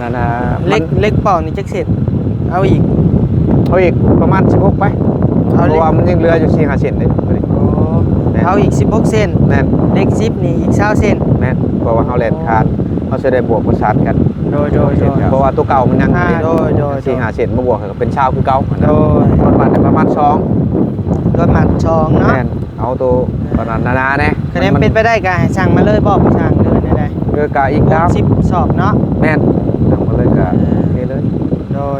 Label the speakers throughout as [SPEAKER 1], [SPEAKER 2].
[SPEAKER 1] นั่นน่ะ
[SPEAKER 2] เล็กปอกนี่จักเสร็จเอาอีก
[SPEAKER 1] ประมาณ16ไปเพราะว่ามันยังเหลืออยู่4-5เซนเลย
[SPEAKER 2] เอาอีก16เซน
[SPEAKER 1] แม่น
[SPEAKER 2] เล็ก10นี่อีก20เซน
[SPEAKER 1] แม่นเพราะว่าเฮาแล่นคานเฮาสิได้บวกประสานกัน
[SPEAKER 2] โดย
[SPEAKER 1] เพราะว่าตัวเก่ามันยัง
[SPEAKER 2] โดย
[SPEAKER 1] 4-5เซนมาบวกก็เป็นชาวคือเก่า
[SPEAKER 2] โดย
[SPEAKER 1] รถบัสประมาณ
[SPEAKER 2] รถบัส2เนาะ
[SPEAKER 1] แม่นเอาตัวตอนนั้นนาๆแน่
[SPEAKER 2] คะแนนเป็นไปได้ก็ให้สั่งมาเลยบ่ผู้ช่างเด้อได้
[SPEAKER 1] กะอีกดาว
[SPEAKER 2] 10สอบเนาะ
[SPEAKER 1] แม่นสั่งมาเลยกะโอเคเลย
[SPEAKER 2] โดย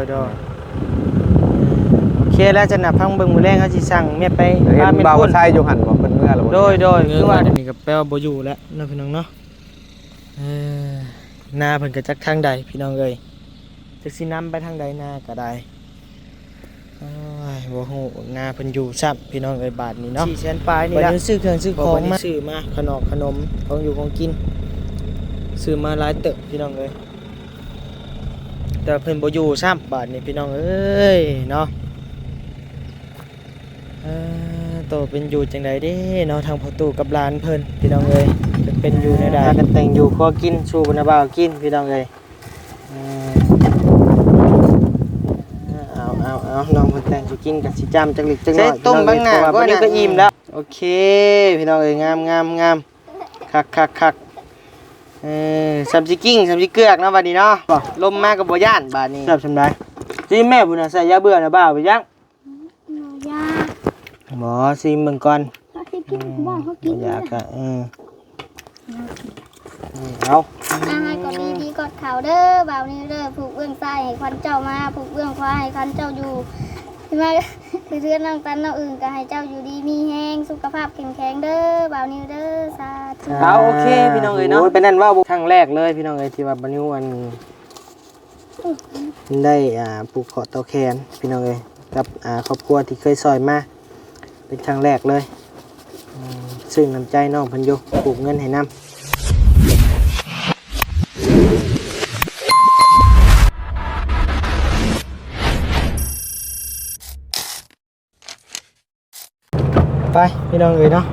[SPEAKER 2] โอเคแล้วจะนับพังเบิ่งมื้อแรงเฮาสิสั่งเมียไป
[SPEAKER 1] เห็นบ่าวชายอยู่หั่นบ่เพิ่นเมื่อแล้วบ่
[SPEAKER 2] โดยคือว่านี่ก็แปลว่าบ่อยู่แล้วเนาะพี่น้องเนาะหน้าเพิ่นก็จักทางใดพี่น้องเอ้ยจักสินำไปทางใดหน้าก็ได้โอ้ยบ่ฮู้หน้าเพิ่นอยู่ซับพี่น้องเอ้ยบาทนี้เนาะ400,000ปลายนี่ล่ะซื้อเครื่องซื้อของมาซื้อมาขนมของอยู่ของกินซื้อมาหลายเติบพี่น้องเอ้ยแต่เพิ่นบ่อยู่ซ้ำบาทนี้พี่น้องเอ้ยเนาะโตเป็นอยู่จังไดเด้เนาะทางพ่อตู่กับหลานเพิ่นพี่น้องเอ้ยจะเป็นอยู่ในใดกันแต่งอยู่ขอกินสู่บรรดาบ่าวกินพี่น้องเอ้ยเอาน้องเพิ่นแต่งสิกินกับสิจ้ำจักเล็กจักน้อยต้มบางหน้าก็นี่ก็อิ่มแล้วโอเคพี่น้องเอ้ยงามคักซัมซิกิ้งซัมซิเกือกเนาะบัดนี้เนาะลมมาก็บ่ย่านบัดนี้ครับสำได้สิแม่พุ่นน่ะใส่ยาเบื่อน่ะบ่าวไปยังยาหมอซิมเบิ่งก่อนเขากินบ่เขากินยากะเอา
[SPEAKER 3] ก็ดีกอดเขาเด้อบ่าวนี้เด้อผูกเบื้องซ้ายให้ควันเจ้ามาผูกเบื้องขวาให้ควันเจ้าอยู่มาคือเทือนน้องตันน้องอื่นก็ให้เจ้าอยู่ดีมีแห้งสุขภาพแข็งแรงเด้อบ่าวนี้เด้อสาธุ
[SPEAKER 2] เอาโอเคพี่น้องเอ้ยเนาะเป็นนั่นว่าครั้งแรกเลยพี่น้องเอ้ยที่ว่าบ่นิ้วอันได้ผูกคอเตาแคนพี่น้องเอ้ยกับครอบครัวที่เคยซอยมาเป็นครั้งแรกเลยซึ่งน้ำใจน้องเพิ่นอยู่ปลูกเงินให้นำไปพี่น้องเอ้ยเนาะ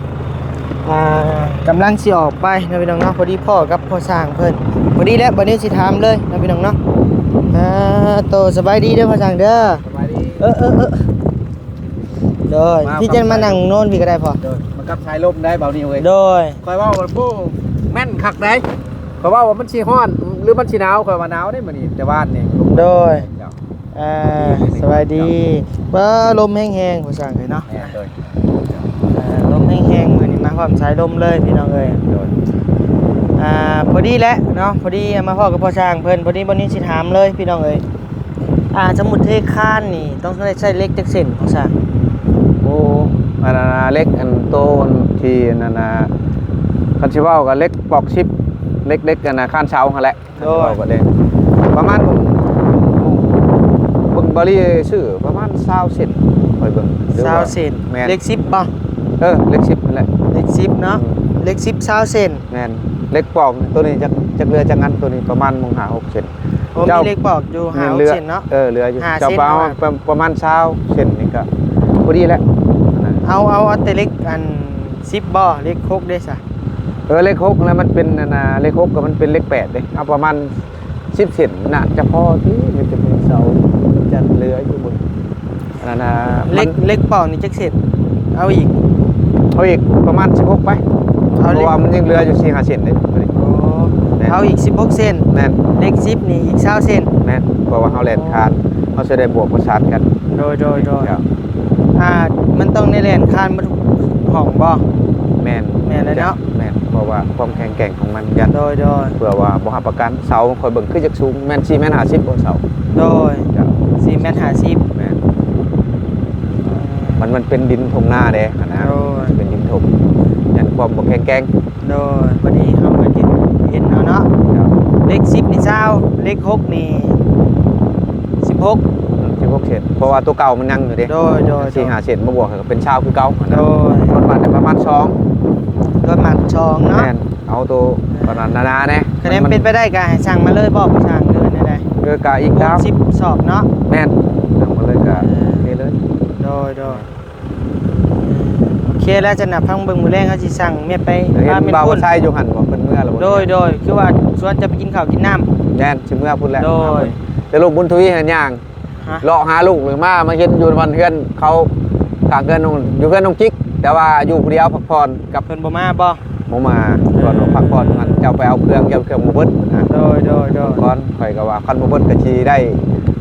[SPEAKER 2] กำลังสิออกไปนะพี่น้องเนาะพอดีพ่อกับพ่อสร้างเพิ่นพอดีแล้วบัดนี้สิถามเลยนะพี่น้องเนาะโตสบายดีเด้อพ่อสร้างเด้อ
[SPEAKER 1] สบายดี
[SPEAKER 2] โดยพี่จะมานั่งโน่นพี่ก็ได้พอ
[SPEAKER 1] มันกับชายลมได้เบานี่เว้ย
[SPEAKER 2] โดย
[SPEAKER 1] คอยว่ามันผู้แม่นคักได้คอยว่ามันสิฮ้อนหรือมันสิหนาวคอยว่าหนาวได้มื้อนี้แต่ว่านี่
[SPEAKER 2] โดยสบายดีว่าลมแห้งๆพ่อสร้างเอ้ยเนาะลมแห้งๆมื้อนี้มาพร้อมสายลมเลยพี่น้องเอ้ยพอดีแล้วเนาะพอดีมาพ่อกับพ่อช้างเพิ่นพอดีวันนี้สิถามเลยพี่น้องเอ้ยสมุดเทคานนี่ต้องใช้เล็กจักเส้นพ่อช้าง
[SPEAKER 1] โอ้อันนั้นเล็กอันโตที่นั่นน่ะคันสิเว้าก็เล็กปอกชิปเล็กๆกันน่ะข้านเช้าหั่นแหละโอ้ก็ได้ประมาณเบิ่งบริชื่อประมาณ20เซนค่อยเบิ่ง
[SPEAKER 2] 20เซนเล็ก10บ่
[SPEAKER 1] เล็ก10นั่นแหละ
[SPEAKER 2] เล็ก10เนาะเล็ก10 20เซน
[SPEAKER 1] แม่นเล็กปอกตัวนี้จักเรือจักงั้นตัวนี้ประมาณ6เซน
[SPEAKER 2] มีเล็กปอกอยู่5เซนเนาะ
[SPEAKER 1] เรืออยู่เจ้าประมาณ20เซนนี่ก็พอดีแล้ว
[SPEAKER 2] เอาแต่เล็กอัน10บ่เล็ก6ได้ซะ
[SPEAKER 1] เล็ก6แล้วมันเป็นเล็ก6ก็มันเป็นเล็ก8เด้เอาประมาณ10เซนน่ะจะพอที่มันจะเป็นเสาจัดเรืออยู่บนนั่นน่ะ
[SPEAKER 2] เล็กปอกนี่จักเซนเอาอีก
[SPEAKER 1] ประมาณ16ไปเพราะว่ามันยังเหลืออยู่4-5เซนเลย
[SPEAKER 2] เอาอีก16เซน
[SPEAKER 1] แม่น
[SPEAKER 2] เล็ก10นี่อีก20เซน
[SPEAKER 1] แม่นเพราะว่าเฮาแล่นคานเฮาสิได้บวกประสานกัน
[SPEAKER 2] โดยมันต้องในแล่นคานบ่ทุกห้องบ่
[SPEAKER 1] แม่น
[SPEAKER 2] แล้วเนาะ
[SPEAKER 1] แม่นเพราะว่าความแข็งแกร่งของมันยัน
[SPEAKER 2] โดย
[SPEAKER 1] เพื่อว่าบ่รับประกันเสาคอยเบิ่งคือจักสูงแม่น4 เมตร 50บนเสา
[SPEAKER 2] โดย4 เมตร 50
[SPEAKER 1] แม่นมันเป็นดินทงหน้าเด้นะเป็นดินทงยันความบ่แข็งแกร่ง
[SPEAKER 2] โดยพอดีเฮาก็เห็นเอาเนาะเล็ก10นี่20เล็ก6นี่16
[SPEAKER 1] เซนเพราะว่าตัวเก่ามันยังอยู่เด้
[SPEAKER 2] โดย
[SPEAKER 1] 4-5เซนมาบวกก็เป็นชาวคือเก่า
[SPEAKER 2] โดย
[SPEAKER 1] รถบัสประมาณ
[SPEAKER 2] รถบัส2เนาะ
[SPEAKER 1] แม่นเอาตัวประมาณนาๆแน่
[SPEAKER 2] คะแนนเป็นไปได้ก็ให้สั่งมาเลยบ่ผู้ช่างเด้อได้
[SPEAKER 1] กะอีกดาว
[SPEAKER 2] 10สอบเนาะ
[SPEAKER 1] แม่นสั่งมาเลยกะโอเคเลย
[SPEAKER 2] โดยโอเคแล้วจะนับพังเบิ่งมื้อแรงเฮาสิสั่งเมียไป
[SPEAKER 1] เห็นบ่าวชายอยู่หั่นบ่เพิ่นเมื่อ มื่อหรือบ่
[SPEAKER 2] โดยคือว่าชวนจะไปกินข้าวกินน้ำ
[SPEAKER 1] แน่นสิเมื่อพุ่นแล้ว
[SPEAKER 2] โดย
[SPEAKER 1] แต่ลูกบุญทวีหันย่าง
[SPEAKER 2] ฮะ
[SPEAKER 1] เลาะหาลูกหรือมาเห็นอยู่วันเพื่อนเขาขางเกินอยู่เพื่อนน้องจิ๊กแต่ว่าอยู่ผู้เดียวพักผ่อนกับ
[SPEAKER 2] เพิ่นบ่มาบ่
[SPEAKER 1] หมอมาก่อนพักผ่อนมันเจ้าไปเอาเครื่องหมูเบิดนะ
[SPEAKER 2] โดย
[SPEAKER 1] ก่อนข่อยก็ว่าคันหมูเบิดกะชีได้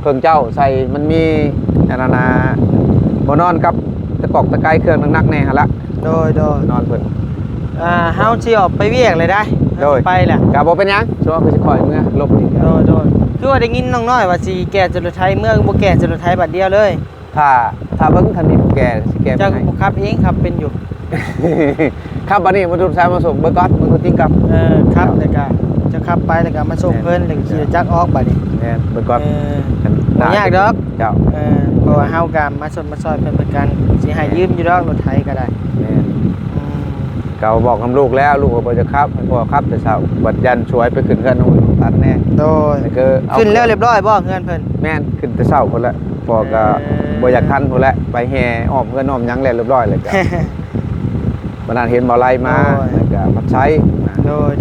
[SPEAKER 1] เครื่องเจ้าใส่มันมีอันนั้นนะบ่นอนกับตะกอกตะไคร้เครื่องนักๆแน่หั่นละ
[SPEAKER 2] โดย
[SPEAKER 1] นอนเพิ่น
[SPEAKER 2] เฮาสิออกไปเวียกเลยได้
[SPEAKER 1] โดย
[SPEAKER 2] ไปแหละ
[SPEAKER 1] ก็บ่เป็นหยังช่วงไปสิคอยเมื่อลบอีก
[SPEAKER 2] โดยคือว่าได้ยินน้องน้อยว่าสิแก่จรดไทยเมื่อบ่แก่จรดไทยบัดเดียวเลย
[SPEAKER 1] ถ้าเบิ่งคันมีผู้แก่สิแก่
[SPEAKER 2] เจ้า
[SPEAKER 1] ให้
[SPEAKER 2] บ่ขับเองครับเป็นอยู่
[SPEAKER 1] ครับบัดนี้มาดูสายมาส่งเบิ่งก่อนมึงตัวจริงกับ
[SPEAKER 2] ครับแล้วก็จะขับไปแล้วก็มาส่งเพิ่นแล้วก็ขี่รถจักรออกบัดนี้
[SPEAKER 1] แม่นเบิ่งก่อน
[SPEAKER 2] บ่ยากดอก
[SPEAKER 1] เจ้า
[SPEAKER 2] เพราะว่าเฮาก็มาสดมาซอยเพิ่นเหมือนกันสิให้ยืมอยู่ดอกรถไถก็ได้
[SPEAKER 1] แม่นก็บอกกับลูกแล้วลูกก็บ่จะครับให้พ่อครับแต่เช้าบัดยันช่วยไปขึ้นเฮือนน้องตัดแน่
[SPEAKER 2] โดย
[SPEAKER 1] แล้วก็เอา
[SPEAKER 2] ขึ้นแล้วเรียบร้อยบ่เฮือนเพิ่น
[SPEAKER 1] แม่นขึ้นแต่เช้าพุ่นละพ่อก็บ่อยากทันพุ่นละไปแห่อ้อมเฮือนอ้อมหยังแล้วเรียบร้อยเลยจ้ะ บัดนั้นเห็นบ่ไล่มาแล้วก็มาใช้
[SPEAKER 2] โดย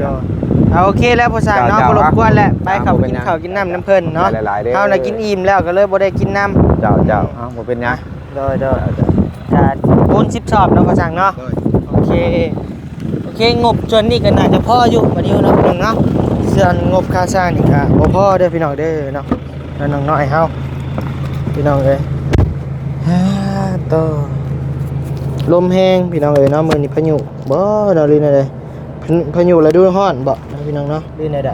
[SPEAKER 2] เอาโอเคแล้วพ่อสร้างเนาะบ่รบกวนแล้วไปเข้าไปกินข้าวกินน้ำน้ำเพิ่นเนาะ
[SPEAKER 1] หลายๆเด้อ
[SPEAKER 2] เฮาน่ะกินอิ่มแล้วก็เลยบ่ได้กินน้ำ
[SPEAKER 1] เจ้าเอ้าบ่เป็นหยัง
[SPEAKER 2] โดยก็ปูน10ชอบเนาะพ่อสร้างเนาะโอเคงบส่วนนี้ก็น่าจะพออยู่บัดนี้เนาะพี่น้องเนาะส่วนงบค่าสร้างนี่ก็บ่พอเด้อพี่น้องเด้อเนาะแล้วน้องน้อยเฮาพี่น้องเอ้ยต่อลมแห้งพี่น้องเอ้ยเนาะมื้อนี้พายุบ่ดอกลีนั่นเลยพายุฤดูร้อนบ่นะพี่น้องเนาะลีนั่นได้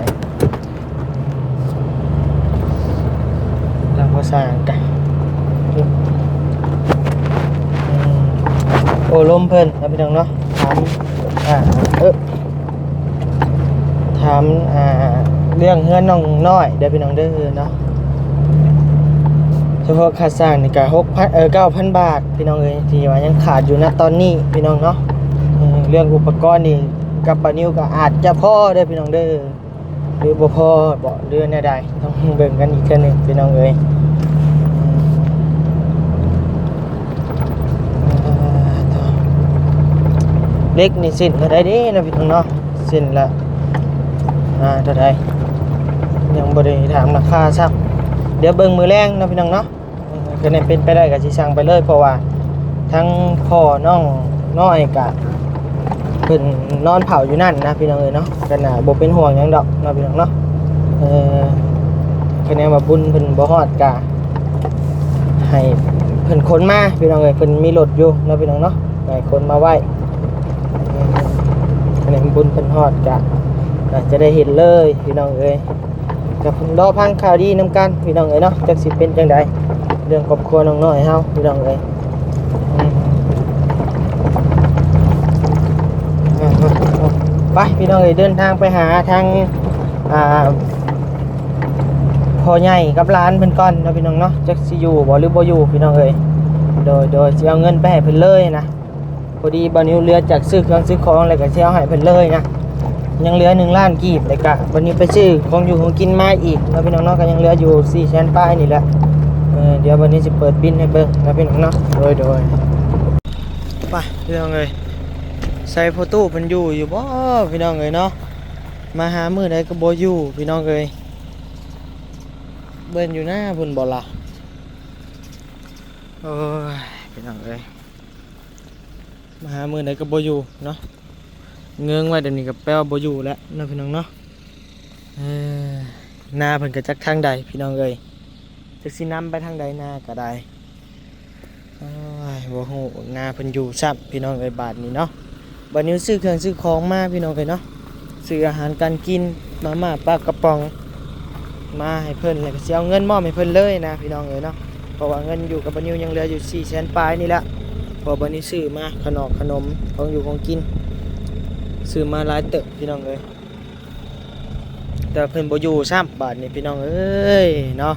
[SPEAKER 2] แล้วก็สร้างกันโอ้ลมเพิ่นนะพี่น้องเนาะถามเรื่องเฮือนน้องน้อยเด้อพี่น้องเด้อเนาะเฉพาะค่าสร้างนี่ก็9,000 บาทพี่น้องเอ้ยที่ว่ายังขาดอยู่นะตอนนี้พี่น้องเนาะเรื่องอุปกรณ์นี่กับปานิวก็อาจจะพอเด้อพี่น้องเด้อหรือบ่พอบ่เรื่องใดๆต้องเบิ่งกันอีกเทื่อนึงพี่น้องเอ้ยเล็กนี่สิ้นเท่าใดเด้นะพี่น้องเนาะสิ้นละเท่าใดยังบ่ได้ถามราคาซักเดี๋ยวเบิ่งมือแรงนะพี่น้องเนาะก็เนี่ยเป็นไปได้ก็สิสั่งไปเลยเพราะว่าทั้งพ่อน้องน้อยก็เพิ่นนอนเผาอยู่นั่นนะพี่น้องเอ้ยเนาะก็น่าบ่เป็นห่วงหยังดอกเนาะพี่น้องเนาะคะแนนว่าบุญเพิ่นบ่ฮอดก็ให้เพิ่นขนมาพี่น้องเอ้ยเพิ่นมีรถอยู่เนาะพี่น้องเนาะให้คนมาไว้คะแนนบุญเพิ่นฮอดก็น่าจะได้เห็นเลยพี่น้องเอ้ยกับรอพังข่าวดีนำกันพี่น้องเอ้ยเนาะจักสิเป็นจังไดเรื่องครอบครัวน้องน้อยเฮาพี่น้องเอ้ยไปพี่น้องเอ้ยเดินทางไปหาทางพ่อใหญ่กับหลานเพิ่นก่อนเนาะพี่น้องเนาะจักสิอยู่บ่หรือบ่อยู่พี่น้องเอ้ยโดยสิเอาเงินไปให้เพิ่นเลยนะพอดีบ่นิวเรือจากซื้อเครื่องซื้อของแล้วก็สิเอาให้เพิ่นเลยนะยังเหลือ1 ล้านกีบเลยกะวันนี้ไปซื้อของอยู่ของกินมาอีกแล้วพี่น้องเนาะก็ยังเหลืออยู่400,000ป้ายนี่แหละเดี๋ยววันนี้จะเปิดบินให้เบิ่งนะพี่น้องเนาะโดยไปพี่น้องเอ้ยใส่โฟโต้เพิ่นอยู่บ่พี่น้องเอ้ยเนาะมาหามื้อใดก็บ่อยู่พี่น้องเอ้ยเบิ่นอยู่หน้าเพิ่นบ่ล่ะโอ้ยพี่น้องเอ้ยมาหามื้อใดก็บ่อยู่เนาะเงื้องไว้เดี๋ยวนี้ก็แปลว่าบ่อยู่แล้วนะพี่น้องเนาะหน้าเพิ่นก็จักทางใดพี่น้องเอ้ยจักสินำไปทางใดหน้าก็ได้โอ้ยบ่ฮู้หน้าเพิ่นอยู่ซับพี่น้องเอ้ยบาดนี้เนาะบัดนี้ซื้อเครื่องซื้อของมาพี่น้องเอ้ยเนาะซื้ออาหารการกินมาม่าปลากระป๋องมาให้เพิ่นแล้วก็สิเอาเงินมอบให้เพิ่นเลยนะพี่น้องเอ้ยเนาะเพราะว่าเงินอยู่กับบัดนี้ยังเหลืออยู่400,000ปลายนี่แหละพอบัดนี้ซื้อมาขนมของอยู่ของกินซื้อมาหลายเติบพี่น้องเอ้ยแต่เพิ่นบ่อยู่ซ้ำบาทนี่พี่น้องเอ้ยเนาะ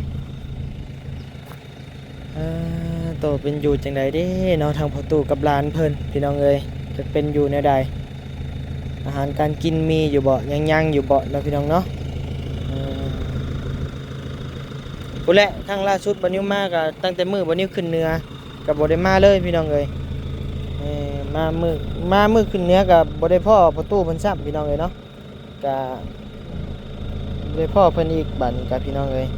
[SPEAKER 2] โตเป็นอยู่จังใดเด้เนาะทางพ่อตู่กับหลานเพิ่นพี่น้องเอ้ยจะเป็นอยู่แนวใดอาหารการกินมีอยู่บ่ยังอยู่บ่เนาะพี่น้องเนาะพุ่นแหละครั้งล่าสุดบ่นิวมาก็ตั้งแต่มื้อบ่นิวขึ้นเหนือก็บ่ได้มาเลยพี่น้องเอ้ยมามือขึ้นเหนือก็บ่ได้พ่อพ่อตู่เพิ่นซ้ำพี่น้องเอ้ยเนาะ ก็เลยพ่อเพิ่นอีกบัดนี้กับพี่น้องเอ้ย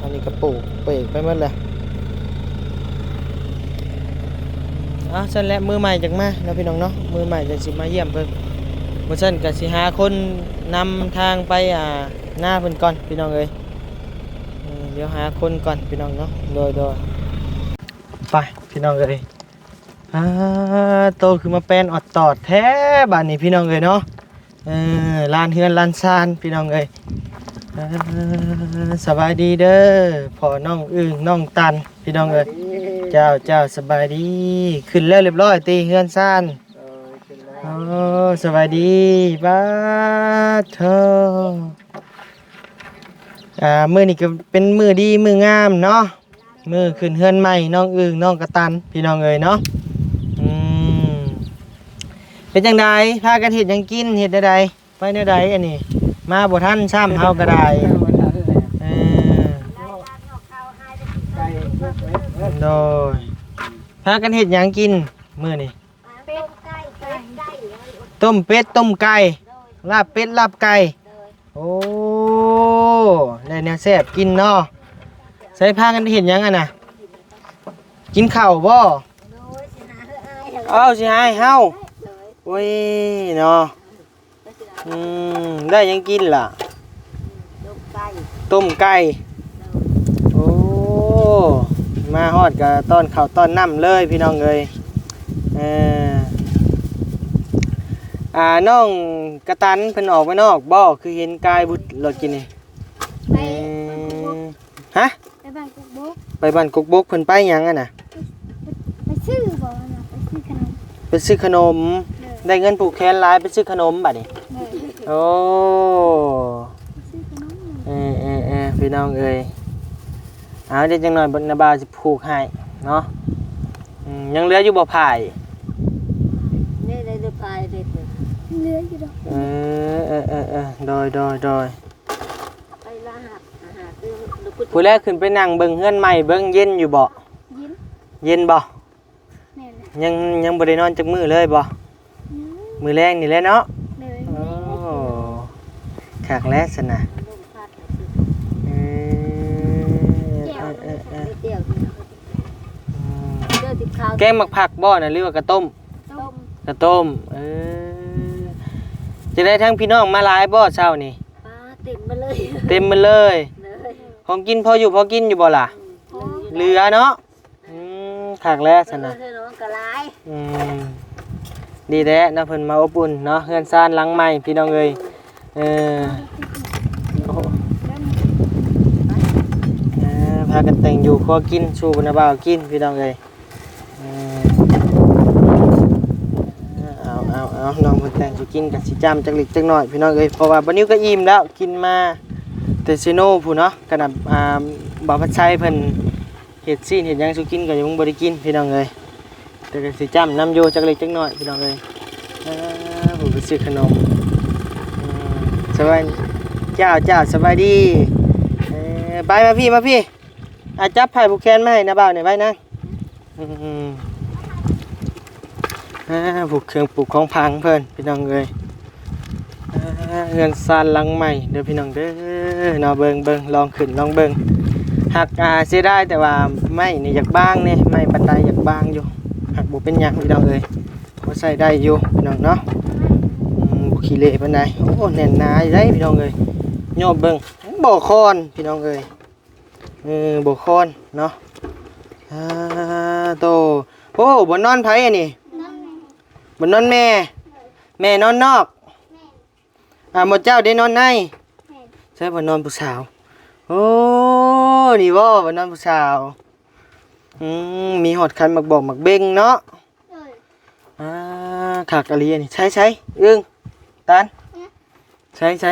[SPEAKER 2] อันนี้ก็ปลูกเปกไปหมดเลยฉันแหละมือใหม่จังมาเนาะพี่น้องเนาะมือใหม่จังสิมาเยี่ยมเพิ่นบ่ซั่นก็สิหาคนนำทางไปหน้าเพิ่นก่อนพี่น้องเอ้ยเดี๋ยวหาคนก่อนพี่น้องเนาะโดยไปพี่น้องเอ้ยโตคือมาเป็นอดตอดแท้บ้านนี้พี่น้องเอ้ยเนาะลานเฮือนลานซานพี่น้องเอ้ยสบายดีเด้อพ่อน้องอึ้งน้องตันพี่น้องเอ้ยเจ้าสบายดีขึ้นแล้วเรียบร้อยตีเฮือนซานโอ้สบายดีบ้าเธอมื้อนี้ก็เป็นมื้อดีมื้องามเนาะมื้อขึ้นเฮือนใหม่น้องอึ้งน้องกระตันพี่น้องเอ้ยเนาะเป็นจังไดพากันเฮ็ดหยังกินเฮ็ดได้ใดไปแนวใดอันนี้มาบ่ทันซ้ำเฮาก็ได้โดยพากันเฮ็ดหยังกินมื้อนี้ต้มเป็ดต้มไก่ลาบเป็ดลาบไก่โอ้ได้แนวแซ่บกินเนาะใส่พากันเฮ็ดหยังอ่ะน่ะกินข้าวบ่สิหาให้เฮาโอ้ยเนาะได้ยังกินล่ะต้มไก่โอ้มาฮอดกับต้อนข้าวต้อนน้ำเลยพี่น้องเอ้ยน้องกระตันเพิ่นออกไปนอกบ่คือเห็นกายบุตรรถกินนี่ฮะ
[SPEAKER 3] ไปบ้านกุกบก
[SPEAKER 2] ไปบ้านกุกบกเพิ่นไปหยังอ่ะน่ะ
[SPEAKER 3] ไปซื้อบ่น่ะ
[SPEAKER 2] ไปซื้อขนมได้เงินผูกแขนหลายไปซื้อขนมบัดนี้โอ้พี่น้องเอ้ยเอาเดี๋ยวจังหน่อยนาบาวสิผูกให้เนาะยังเหลืออยู่บ่พาย
[SPEAKER 4] นี่ได้พายเด็ดเลย
[SPEAKER 3] เหลืออยู่ดอก
[SPEAKER 2] โดย
[SPEAKER 4] ไปละหักคือ
[SPEAKER 2] ผู้แรกขึ้นไปนั่งเบิ่งเฮือนใหม่เบิ่งเย็นอยู่บ่เย็นบ่ยังบ่ได้นอนจักมื้อเลยบ่มื้อแรงนี่แหละเนาะโอ้คักแล้วซั่นน่ะแกงหมักผักบ่น่ะหรือว่ากระต้มจะได้ทั้งพี่น้องมาหลายบ่เช้านี่
[SPEAKER 4] เต็มมา
[SPEAKER 2] เลยของกินพออยู่พอกินอยู่บ่ล่ะเหลือเนาะคักแล้วซั่นน่ะดีแท้เนาะเพิ่นมาอบอุ่นเนาะเฮือนซ่านหลังใหม่พี่น้องเอ้ยพากันแต่งอยู่ครัวกินชูบรรณาบ่าวกินพี่น้องเอ้ยเอาน้องเพิ่นแต่งสิกินกับสิจ้ำจักเล็กจักน้อยพี่น้องเอ้ยเพราะว่าบัดนี้ก็อิ่มแล้วกินมาแต่ซิโน่ผู้เนาะขนาดบ่าวพัดชัยเพิ่นเฮ็ดซีนเฮ็ดหยังสิกินก็ยังบ่ได้กินพี่น้องเอ้ยแต่ก็สิจ้ำน้ำอยู่จักเล็กจักน้อยพี่น้องเอ้ยผมไปซื้อขนมสบายเจ้าสบายดีไปมาพี่จับไผ่ผูกแขนมาให้นะบ่าวเนี่ยไว้นะผูกเครื่องปลูกของพังเพิ่นพี่น้องเอ้ยเงินซานหลังใหม่เด้อพี่น้องเด้อเนาะเบิ่งลองขึ้นลองเบิ่งหักเสียได้แต่ว่าไม่นี่อยากบ้างนี่ไม่ปันไดอยากบ้างอยู่หักบ่เป็นหยังพี่น้องเอ้ยพอใส่ได้อยู่พี่น้องเนาะบ่ขี้เละปานใดโอ้แน่นหนาอยู่ได้พี่น้องเอ้ยโยบเบิ่งบ่คอนพี่น้องเอ้ยบ่คอนเนาะโตโอ้บ่นอนไผอันนี้บ่นอนแม่นอนนอกหมดเจ้าได้นอนในใช่บ่นอนผู้สาวโอ้นี่บ่นอนผู้สาวมีหอดคันมักบอกมักเบ่งเนาะขากะลีนี่ใช้อึ้งตันใช้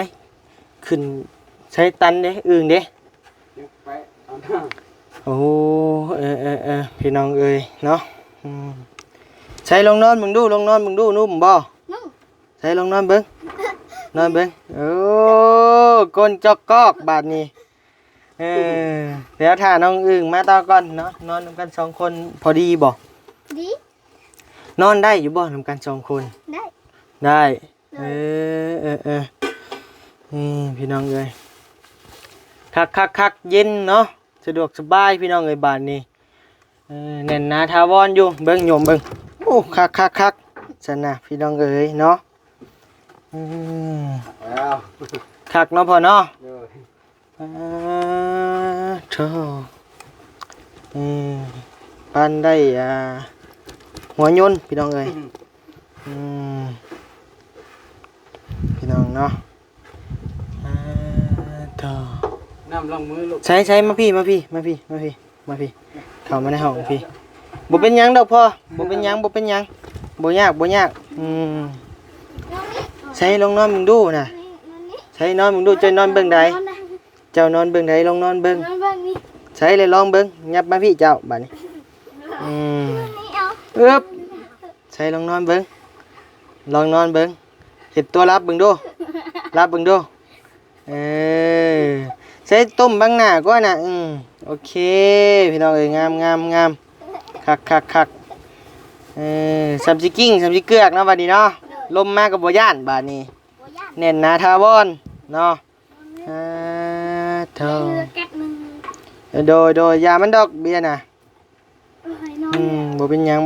[SPEAKER 2] ขึ้นใช้ตันเด้อึ้งเด้โอ้พี่น้องเอ้ยเนาะใช้ลงนอนมึงดูนุ่มบ่ใช้ลงนอนเบิ่งโอ้ก้นจอกกอกบาดนี้เดี๋ยวถ้าน้องอึ่งมาต่อก่อนเนาะนอนนำกัน2คนพอดีบ่ดีนอนได้อยู่บ่นำกัน2คนได้ เออนี่พี่น้องเอ้ยคักเย็นเนาะสะดวกสบายพี่น้องเอ้ยบ้านนี้แน่นหนาทาวรอยู่เบิ่งโยมเบิ่งโอ้คักซั่นน่ะพี่น้องเอ้ยเนาะคักเนาะพ่อเนาะโธ่ปานได้หัวยนต์พี่น้องเอ้ยพี่น้องเนาะโธ่น้ำลงมือลูกใช้มาพี่เข้ามาในห้องพี่บ่เป็นหยังดอกพ่อบ่เป็นหยังบ่ยากใช้ลองนอนมึงดูน่ะใช้นอนมึงดูเจ้านอนเบิ่งใดเจ้านอนเบิ่งใดลองนอนเบิ่งใช้เลยลองเบิ่งยับมาพี่เจ้าบัดนี้ใช้ลองนอนเบิ่งเฮ็ดตัวรับเบิ่งดูใช้ต้มบางหน้าก่อนน่ะโอเคพี่น้องเอ้ยงามคักซัมซิกิ้งซัมซิเกือกเนาะบัดนี้เนาะลมมาก็บ่ย่านบัดนี้แน่นหนาทาวรเนาะเท่าโดยยามันดอกเบี้ยน่ะบ่เป็นหยัง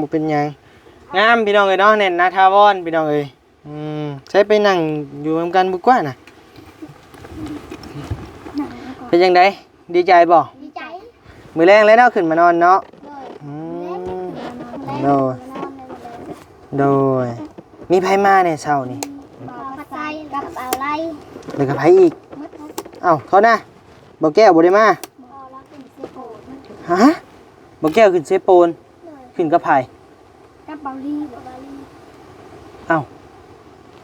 [SPEAKER 2] งามพี่น้องเอ้ยเนาะแน่นหนาทาวรพี่น้องเอ้ยใช้ไปนั่งอยู่นำกันบ่กว่าน่ะเป็นจังไดดีใจบ่
[SPEAKER 3] ดีใจ
[SPEAKER 2] มื้อแรงแล้วเนาะขึ้นมานอนเนาะโดยมีไผมาเนี่ยเช้านี่
[SPEAKER 3] ผัดไทยกับเอาไร
[SPEAKER 2] แล้วก็ไผอีกเอ้าเขานะบ่แก้วบ่ได้มาฮะบ่แก้วขึ้นเซโปนขึ้นกับไผ
[SPEAKER 3] กับเบาลี่
[SPEAKER 2] เอ้า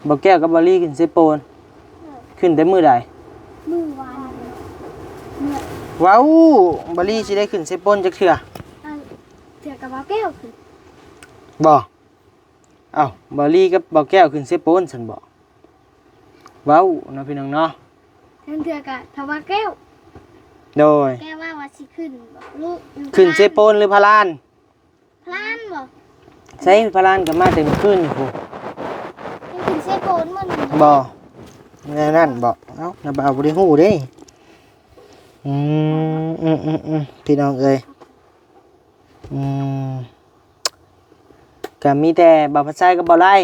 [SPEAKER 2] บ่แก้วกับบาลี่ขึ้นเซโปนขึ้นแต่มื้อใด
[SPEAKER 3] มือวาน
[SPEAKER 2] ว้าวบาลี่สิได้ขึ้นเซโปนจักเทื่อ
[SPEAKER 3] เถื่อกับเบาแก้วคือ
[SPEAKER 2] บ่เอ้าบาลี่กับบ่แก้วขึ้นเซโปนซั่นบ่ว้าวเนาะพี่น้องเนาะ
[SPEAKER 3] เถื่อกับทว่าแก้ว
[SPEAKER 2] โดย
[SPEAKER 3] แก้วว่าสิขึ้นลูก
[SPEAKER 2] ขึ้นเซโปนหรือพาราน
[SPEAKER 3] พลานบ่
[SPEAKER 2] ใช้พารานก็มาแต่มื้อคืนนี่พุ
[SPEAKER 3] ขึ้นเซโปนมัน
[SPEAKER 2] บ่แน่นั่นบ่เอ้าน่ะบ่าวบ่ได้ฮู้เด้พี่น้องเอ้ยก็มีแต่บ่าวพัดไส้กับบ่าวไล่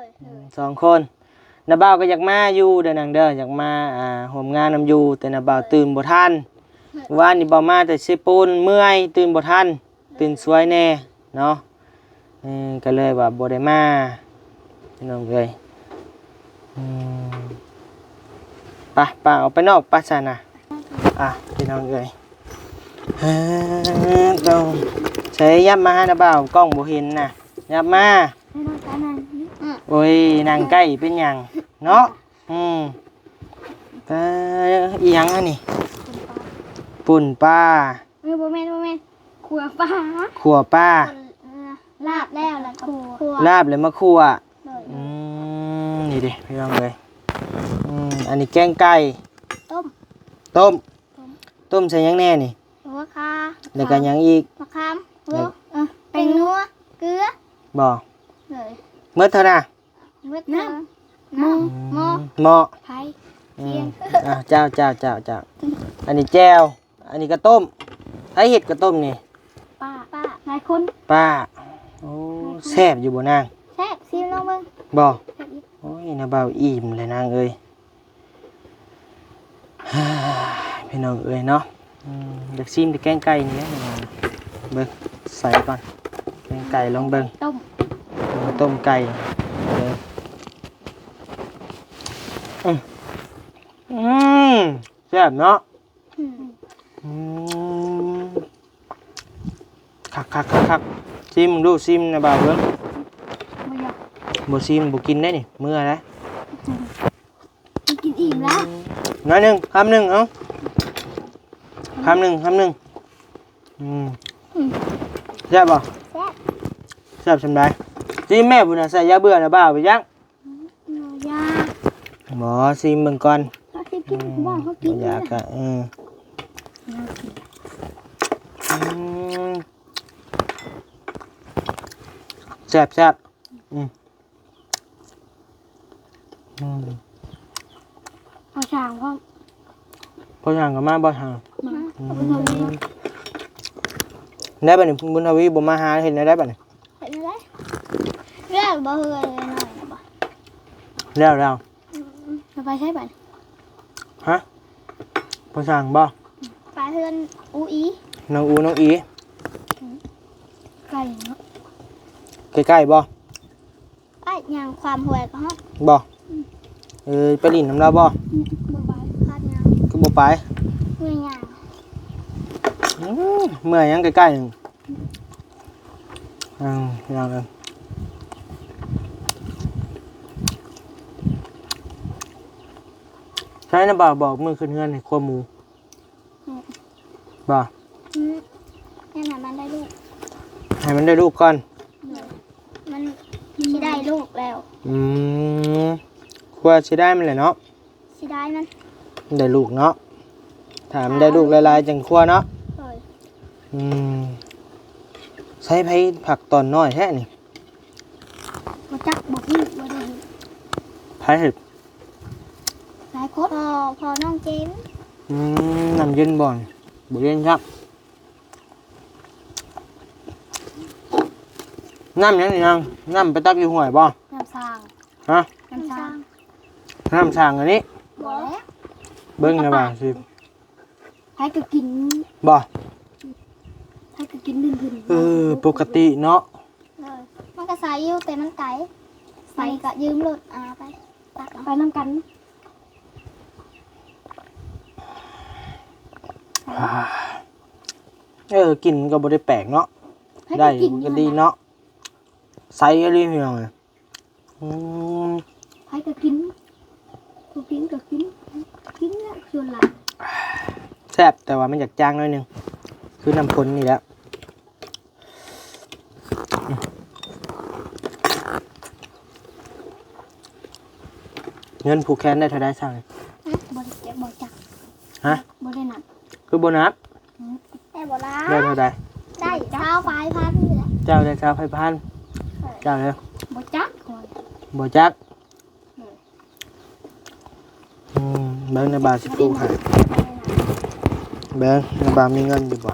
[SPEAKER 2] 2 คนน้าบ่าวก็อยากมาอยู่เด้อนังเด้ออยากมาร่วมงานนำอยู่แต่น้าบ่าวตื่นบ่ทันว่านี่บ่มาแต่เซโปนเมื่อยตื่นบ่ทันตื่นสวยแน่เนาะก็เลยว่าบ่ได้มาพี่น้องเอ้ยไปออกไปนอกป่ะซั่นน่ะพี่น้องเอ้ยต้องใช้ยับมาให้น้าบ่าวกล้องบ่เห็นน่ะยับมาโอ้ยนั่งใกล้เป็นหยังเนาะอีหยังอันนี้ป่นปลา
[SPEAKER 3] บ่แม่นขัวปลาลาบแล้วล่ะขัว
[SPEAKER 2] ลาบเลยมาคั่วนี่ดิพี่น้องเอ้ยอันนี้แกงไก่ต้มใส่หยังแน่นี่
[SPEAKER 3] หัวคา
[SPEAKER 2] แล้วก็หยังอีก
[SPEAKER 3] มะขามเป็นนัวเกลือ
[SPEAKER 2] บ่เมื่อเท่าน่ะ
[SPEAKER 3] น้ำ
[SPEAKER 2] หม้อ
[SPEAKER 3] ไผ่
[SPEAKER 2] เจ้าอันนี้แจ่วอันนี้ก็ต้มไอ้เห็ดก็ต้มนี่
[SPEAKER 3] ป้านายคน
[SPEAKER 2] ป้าโอ้แซ่บอยู่บ่นาง
[SPEAKER 3] แซ่บซิมลองเบิ่ง
[SPEAKER 2] บ่โอ้ยน่าเบาอิ่มเลยนางเอ้ยพี่น้องเอ้ยเนาะอยากซิมแต่แกงไก่นี่แหละเบิ่งใส่ก่อนแกงไก่ลองเบิ่งต้มไก่แซ่บเนาะคักซิมดูซิมนะบ่าวเบิ่งบ่ซิมบ่กินได้นี่มื้อนะ
[SPEAKER 3] กินอิ่มแล้ว
[SPEAKER 2] น้อยนึงคำนึงเอ้าคำนึงแซ่บบ่แซ่บสำได้ซิมแม่พุ่นน่ะใส่ยาเบื่อนะบ่าวไปยัง
[SPEAKER 3] ยา
[SPEAKER 2] บ่ซิมเบิ่งก่อน
[SPEAKER 3] อยาก
[SPEAKER 2] ก็แซ่บ
[SPEAKER 3] เอาช่างพ่อ
[SPEAKER 2] พอห่างก็มาบ่ห่าง
[SPEAKER 3] มาเอาไปทำนี่
[SPEAKER 2] ได้บัดนี้บุญทวีบ่มาหาเห็นได้บัดนี้
[SPEAKER 3] เห็นไหมเรื่องบ่เฮือเลยหน่อยนะบ่
[SPEAKER 2] แล้ว
[SPEAKER 3] เราไปใช้บัตร
[SPEAKER 2] ฮะพอสั่งบ่
[SPEAKER 3] ไปเฮือนอูอี
[SPEAKER 2] น้องอูน้องอี
[SPEAKER 3] ไก่เนาะ
[SPEAKER 2] ใกล้ๆบ่
[SPEAKER 3] ไอ้ยางความห่วยก็ฮอด
[SPEAKER 2] บ่ไปลิ้นน้ำเราบ่
[SPEAKER 3] บ่ไปคาดยาง
[SPEAKER 2] คือบ่ไป
[SPEAKER 3] เมื่อยยาง
[SPEAKER 2] เมื่อยยังใกล้ๆนึงยังเลยใช่นะบ่บอกมือขึ้นเงินให้ครัวหมูบ่
[SPEAKER 3] แน่นอนมันได้ลูก
[SPEAKER 2] ให้มันได้ลูกก่อน
[SPEAKER 3] มันสิได้ลูกแล้ว
[SPEAKER 2] ครัวสิได้มันแหละเนาะ
[SPEAKER 3] สิได้มัน
[SPEAKER 2] ได้ลูกเนาะถามได้ลูกหลายๆจังครัวเนาะ
[SPEAKER 3] เอ้ย
[SPEAKER 2] ใช้ไผผักตอนน้อยแท้นี่
[SPEAKER 3] บ่จักบ่ฮู้บ่ได้
[SPEAKER 2] ไผเห็ด
[SPEAKER 3] หลายคนพอน้องเจม
[SPEAKER 2] น้ำเย็นบ่อนบ่เย็นครับน้ำยังนี่ยังน้ำไปตักอยู่ห้วยบ่
[SPEAKER 3] น้ำสร้าง
[SPEAKER 2] ฮะ
[SPEAKER 3] น้ำสร้าง
[SPEAKER 2] น้ำช่างอันนี้
[SPEAKER 3] บ่แล้ว
[SPEAKER 2] เบิ่งนะบ่าสิ
[SPEAKER 3] ให้ก็กิน
[SPEAKER 2] บ่
[SPEAKER 3] ให้ก็กินดื่น
[SPEAKER 2] ปกติเนาะ
[SPEAKER 3] เลยมันก็ใส่อยู่แต่มันไก่ใส่ก็ยืมรถไปตักไปน้ำกัน
[SPEAKER 2] กินก็บ่ได้แปลกเนาะได้ก็ดีเนาะใส่ก็ดีพี่น้องเลย
[SPEAKER 3] ให้ก็กินกูกินก็กินกินแล้วส่วนหลัง
[SPEAKER 2] แซ่บแต่ว่ามันอยากจางหน่อยหนึงคือน้ำข้นนี่แหละเงินผูกแขนได้เท่าใดสั่ง
[SPEAKER 3] บ่ได้บ่จัก
[SPEAKER 2] ฮะ
[SPEAKER 3] บ่ได้นับ
[SPEAKER 2] คือโบนัส
[SPEAKER 3] แต่บ่ละ
[SPEAKER 2] ได้เท่าใด
[SPEAKER 3] ได้เช้าปลายพันนี่แหละ
[SPEAKER 2] เจ้าได้ชาวไฟพันเจ้าเลย
[SPEAKER 3] บ่จักคน
[SPEAKER 2] บ่จักเบิ้งในบาทสิปลูกให้เบิ้งในบาทมีเงินอยู่บ่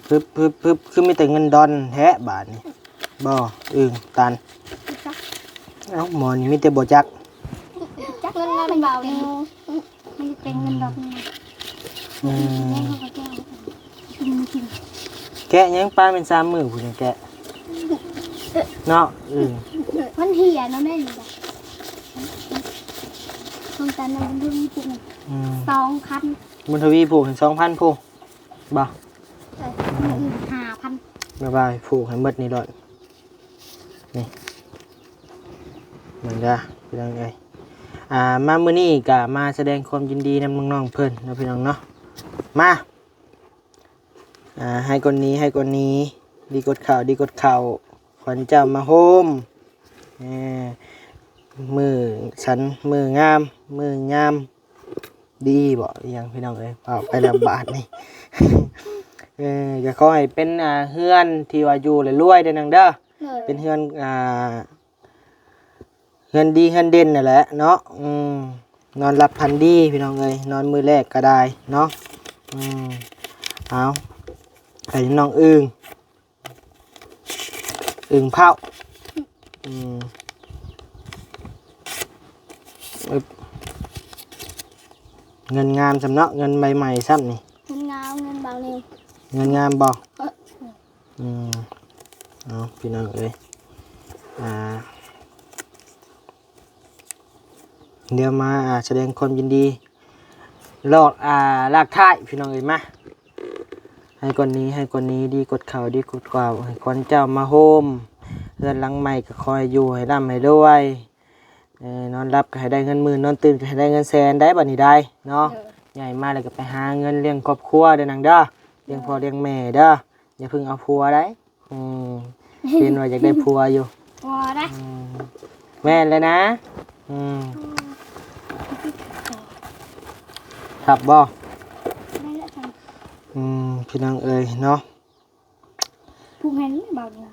[SPEAKER 2] ปึ๊บคือมีแต่เงินดอนแท้บาทนี่บ่ตันเอ้าหมอนี่มีแต่บ่จัก
[SPEAKER 3] จักเงินเราเป็นเบานี่มันเป็นเงินดอกนี่แม่เขาก็แก้กิน
[SPEAKER 2] แกะยังปลาเป็น3 มื้อพุ่นยังแกะเนาะ
[SPEAKER 3] มันเหี่ยเนาะแม่นี่จ้ะโครงการนั้นมันมีปุ่ม2,000
[SPEAKER 2] บุญทวีผูกให้2,000ผูกบ่
[SPEAKER 3] 5,000
[SPEAKER 2] บ๊ายบายผูกให้หมดนี่ดอกนี่มันจ้ะพี่น้องเอ้ยมามื้อนี้ก็มาแสดงความยินดีนำน้องๆเพิ่นเนาะพี่น้องเนาะมาให้คนนี้ดีกดข่าวขวัญเจ้ามาโฮมมืองามดีบ่ยังพี่น้องเอ้ยเอาไปลำบากนี่ ก็ขอให้เป็นเฮือนที่ว่าอยู่รวยๆเด้อนังเด้อเป็นเฮือนเฮือนดีเฮือนเด่นนั่นแหละเนาะนอนหลับพันดีพี่น้องเอ้ยนอนมือแรกก็ได้เนาะเอาไอ้น้องอึ่งเผาเงินงามสำเนาะเงินใหม่ๆซ้ำนี่
[SPEAKER 3] เงินงามเงินเบาเร็ว
[SPEAKER 2] เงินงามบ่เอาพี่น้องเอ้ยเดี๋ยวมาแสดงความยินดีลากท้ายพี่น้องเอ้ยมาให้คนนี้ดีกดเข่าดีกดกว่าให้คนเจ้ามาโฮมเรือนหลังใหม่ก็คอยอยู่ให้ร่ำให้รวยนอนรับก็ให้ได้เงินหมื่นนอนตื่นก็ให้ได้เงินแสนได้บัดนี้ได้เนาะใหญ่มากเลยก็ไปหาเงินเลี้ยงครอบครัวเด้อนังเด้อเลี้ยงพ่อเลี้ยงแม่เด้ออย่าเพิ่งเอาผัวได้เรียนว่าอยากได้ผัวอยู่
[SPEAKER 3] พอได้
[SPEAKER 2] แม่นเลยนะครับบ่พี่น้องเอ้ยเนาะ
[SPEAKER 3] พูดให้เบานิ้ว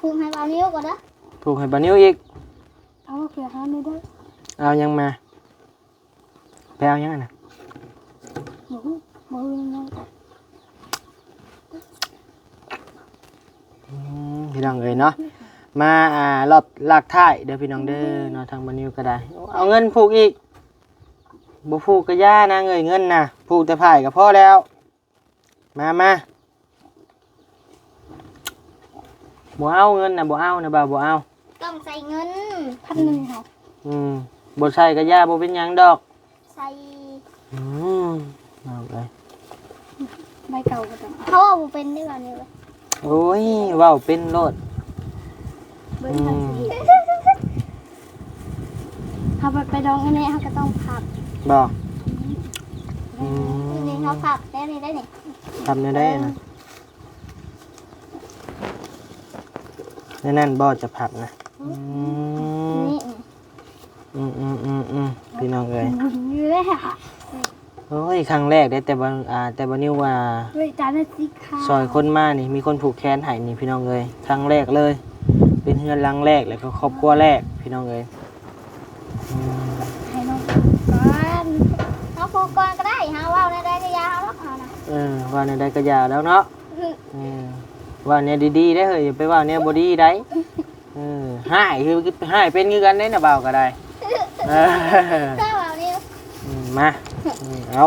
[SPEAKER 3] พูดให้เบานิ้วก่อนนะ
[SPEAKER 2] ผูกให้บ่นิ้วอีก
[SPEAKER 3] เอาเกลือให้ไม่ได้
[SPEAKER 2] เอายังมาไปเอายังน่ะ
[SPEAKER 3] มือน้อง
[SPEAKER 2] พี่น้องเอ้ยเนาะมารอบลากท้ายเด้อพี่น้องเด้อเนาะทางบานิวก็ได้เอาเงินผูกอีกบ่ผูกก็ย่านะเงินน่ะผูกแต่ไผ่ก็พอแล้วมาบ่เอาเงินน่ะบ่เอานะบ่าวบ่เอา
[SPEAKER 3] ต้องใส่เงิน1,000ค่ะ
[SPEAKER 2] บ่ใส่ก็ย่าบ่เป็นหยังดอก
[SPEAKER 3] ใส่
[SPEAKER 2] เอาไป
[SPEAKER 3] ใบเก่าก็ต้องเขาเอาบ่เป็นได้บ่นี่เลย
[SPEAKER 2] โอ้ยเว้าเป็นโลด
[SPEAKER 3] เบิ่งทันทีเขาไปดองอันนี้เขาก็ต้องพับ
[SPEAKER 2] บ่
[SPEAKER 3] นี่เขาพับได้นี่ได้นี่
[SPEAKER 2] ทำได้นะนั่นบ่จะผับนะ
[SPEAKER 3] นี่
[SPEAKER 2] พี่น้องเอ้ย
[SPEAKER 3] นี่เลยค่ะ
[SPEAKER 2] โอ้ยครั้งแรกได้แต่บ่นิวว่า
[SPEAKER 3] บริการสิค่ะ
[SPEAKER 2] ซอยคนมานี่มีคนผูกแขนให้นี่พี่น้องเอ้ยครั้งแรกเลย เป็นเฮือนหลังแรกแล้วก็ครอบครัวแรกพี่น้องเอ้ย
[SPEAKER 3] ให้น้องก่อนน้องผูกก่อนก็ได้ฮะว่าวในได้ก็ยาวแล้วนะ
[SPEAKER 2] ว่าในใดก็ยาแล้วเนาะว่าเนี่ยดีๆได้เฮ้ยอย่าไปว่าเนี่ยบ่ดีได้หายคือหายเป็นคือกันได้น่ะบ่าวก็ได้
[SPEAKER 3] ถ้าบ่าวนี้
[SPEAKER 2] มาเอา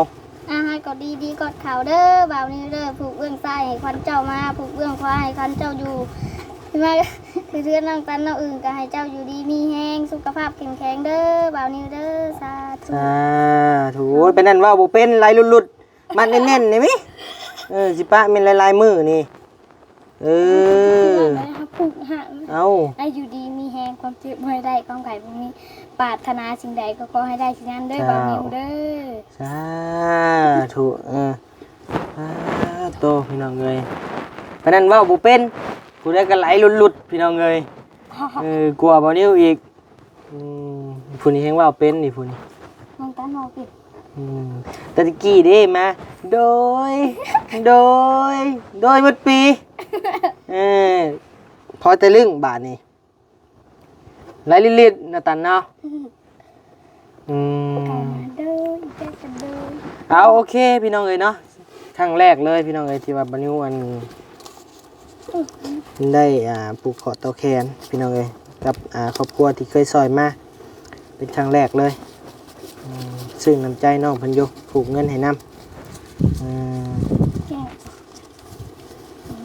[SPEAKER 3] ให้กดดีกดข่าวเด้อบ่าวนี้เด้อผูกเบื้องซ้ายให้ควันเจ้ามาผูกเบื้องขวาให้ควันเจ้าอยู่มาคือเทือนน้องตันน้องอื่นก็ให้เจ้าอยู่ดีมีแห้งสุขภาพแข็งแรงเด้อบ่าวนี้เด้อสาธุ
[SPEAKER 2] ถูเป็นนั่นว่าบ่เป็นลายหลุดๆมันแน่นๆนี่มิสิปะเป็นลายมือนี่
[SPEAKER 3] ผูกหัก
[SPEAKER 2] เอา
[SPEAKER 3] ให้อยู่ดีมีแห้งความเจ็บบ่ได้ความไข่บ่มีปรารถนาสิ่งใดก็ขอให้ได้สิ่งนั้นเด้อบ่าวนี้เด้อ
[SPEAKER 2] สาธุโตพี่น้องเอ้ยเพราะนั้นว่าบ่เป็นกูได้กันไหลหลุดๆพี่น้องเอ้ยกลัวบ่นิ้วอีกผู้นี้แฮงว่าเป็นนี่ผู้นี้
[SPEAKER 3] น้องตันน้องปิด
[SPEAKER 2] ตะกี้เด้มาโดยหมดปีพอแต่ลึงบาทนี่ไหลลิดๆนะตันเนาะ
[SPEAKER 3] เด้อแก้กันเด้อ
[SPEAKER 2] เอาโอเคพี่น้องเอ้ยเนาะครั้งแรกเลยพี่น้องเอ้ยที่ว่าบรรยุอันได้ปลูกขอเตาแคนพี่น้องเอ้ยกับครอบครัวที่เคยซอยมาเป็นครั้งแรกเลยซึ่งน้ำใจน้องเพันอยุผูกเงินให้นำ
[SPEAKER 3] แก้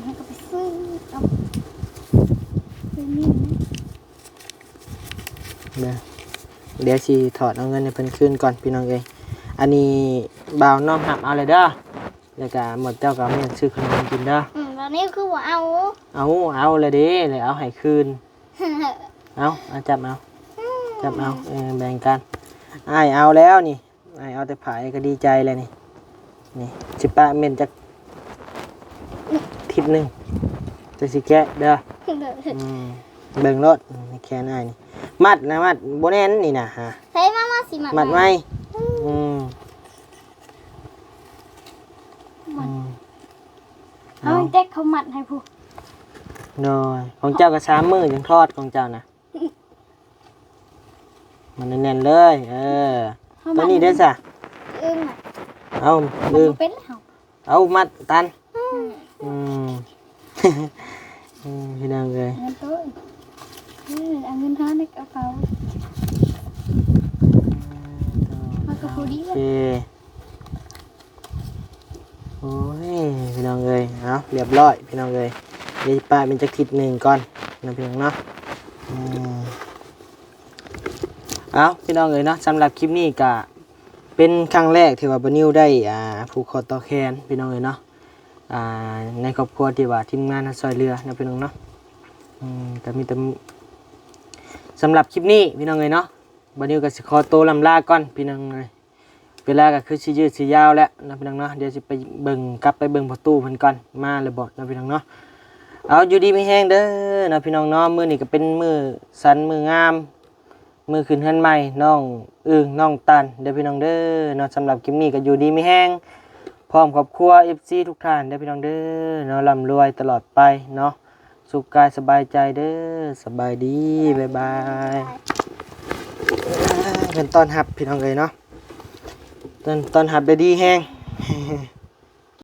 [SPEAKER 3] ให้ก็ไปซื้อเอาไปนี่นะ
[SPEAKER 2] เดี๋ยวสิถอดเอาเงินในเพิ่นคืนก่อนพี่น้องเอ้ยอันนี้บ่าวน้องหับเอาเลยเด้อแล้วก็หมดเจ้าก็ไม่ซื้อขนมกินเด้อ
[SPEAKER 3] ตอนนี้คือว่าเอา
[SPEAKER 2] เอาเลยเด้เลยเอาให้คืนเอาจับเอาแบ่งกันอ้ายเอาแล้วนี่อ้ายเอาแต่ผายก็ดีใจเลยนี่สิปะเม่นจักทิศนึงจะสิแกะเด้อเบิ่งรถแค่อ้ายนี่มัดบ่แน่นนี่นะฮะ
[SPEAKER 3] ใช้มาสิ
[SPEAKER 2] มัดไหม
[SPEAKER 3] เอาเด็กเขามัดให้ผู้
[SPEAKER 2] โดยของเจ้าก็3 มื้อจังทอดของเจ้านะมันแน่นๆเลยตัวนี้เด้อจ้ะ
[SPEAKER 3] อึ้งอ่ะ
[SPEAKER 2] เอา
[SPEAKER 3] เป็น
[SPEAKER 2] เอามัดตันพี่น้องเลย
[SPEAKER 3] เงินตัวเอาเงินท่าในกระเป๋ามันก็พอดีเลย
[SPEAKER 2] โอ้ยพี่น้องเลยเอาเรียบร้อยพี่น้องเลยเดี๋ยวป้าเป็นจักทิศหนึ่งก่อนนะพี่น้องเนาะเอาพี่น้องเลยเนาะสำหรับคลิปนี้ก็เป็นครั้งแรกที่ว่าบนิวได้ผูกคอต่อแขนพี่น้องเลยเนาะในครอบครัวที่ว่าทีมงานซอยเรือนะพี่น้องเนาะแต่มีแต่สำหรับคลิปนี้พี่น้องเลยเนาะบนิวก็สิขอตัวลำลาก่อนพี่น้องเลยเวลาก็คือสิยืดสิยาวแล้วนะพี่น้องเนาะเดี๋ยวสิไปกลับไปเบิ่งประตูเพิ่นก่อนมาเลยบอกนะพี่น้องเนาะเอาอยู่ดีไม่แห้งเด้อนะพี่น้องเนาะมื้อนี้ก็เป็นมื้อสันมื้องามมื้อขึ้นเฮือนใหม่น้องอึ่งน้องตันเด้อพี่น้องเด้อเนาะสำหรับคลิปนี้ก็อยู่ดีไม่แห้งพร้อมครอบครัว FC ทุกท่านเด้อพี่น้องเด้อเนาะร่ำรวยตลอดไปเนาะสุขกายสบายใจเด้อสบายดีบ๊ายบาย เพิ่นต้อนรับพี่น้องเอ้ยเนาะต้อนรับได้ดีแฮง